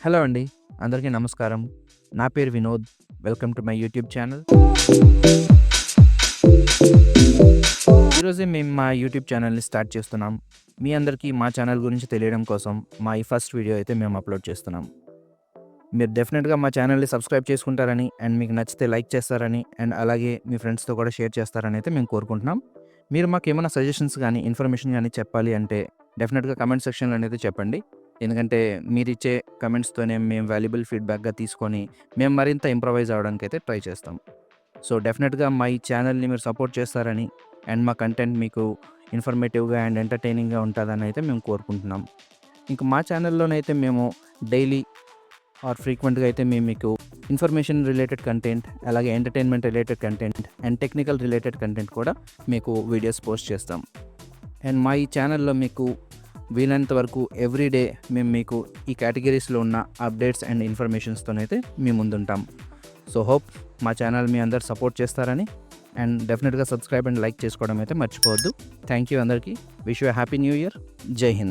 Hello అండి. అందరికీ నమస్కారం. నా పేరు Vinod. Welcome to my YouTube channel. ఈరోజే మేము మా యూట్యూబ్ ఛానల్‌ని స్టార్ట్ చేస్తున్నాం. మీ అందరికీ మా ఛానల్ గురించి తెలియడం కోసం మా ఈ ఫస్ట్ వీడియో అయితే మేము అప్‌లోడ్ చేస్తున్నాం. మీరు డెఫినెట్‌గా మా ఛానల్‌ని సబ్స్క్రైబ్ చేసుకుంటారని అండ్ మీకు నచ్చితే లైక్ చేస్తారని అండ్ అలాగే మీ ఫ్రెండ్స్‌తో కూడా షేర్ చేస్తారని అయితే మేము కోరుకుంటున్నాం. మీరు మాకేమైనా సజెషన్స్ గానీ, ఇన్ఫర్మేషన్ గానీ చెప్పాలి అంటే డెఫినెట్‌గా కామెంట్ సెక్షన్‌లో అనేది చెప్పండి. ఎందుకంటే మీరిచ్చే కామెంట్స్‌తోనే మేము వాల్యుబుల్ ఫీడ్‌బ్యాక్‌గా తీసుకొని మేము మరింత ఇంప్రవైజ్ అవ్వడానికైతే ట్రై చేస్తాం. సో, డెఫినెట్‌గా మా ఈ ఛానల్‌ని మీరు సపోర్ట్ చేస్తారని అండ్ మా కంటెంట్ మీకు ఇన్ఫర్మేటివ్‌గా అండ్ ఎంటర్‌టైనింగ్‌గా ఉంటదని అయితే మేము కోరుకుంటున్నాం. ఇంక మా ఛానల్‌లోనైతే మేము డైలీ ఆర్ ఫ్రీక్వెంట్‌గా అయితే మేము మీకు ఇన్ఫర్మేషన్ రిలేటెడ్ కంటెంట్, అలాగే entertainment related content and technical related content కూడా మీకు వీడియోస్ పోస్ట్ చేస్తాం. అండ్ మా ఈ ఛానల్‌లో మీకు వీలైనంత వరకు ఎవ్రీ డే మేము మీకు ఈ కేటగిరీస్‌లో ఉన్న అప్డేట్స్ అండ్ ఇన్ఫర్మేషన్స్‌తోనైతే మీ ముందుంటాం. సో, హోప్ మా ఛానల్ మీ అందరూ సపోర్ట్ చేస్తారని అండ్ డెఫినెట్‌గా సబ్స్క్రైబ్ అండ్ లైక్ చేసుకోవడం అయితే మర్చిపోవద్దు. థ్యాంక్ యూ అందరికీ. Wish you a happy new year. జై హింద్.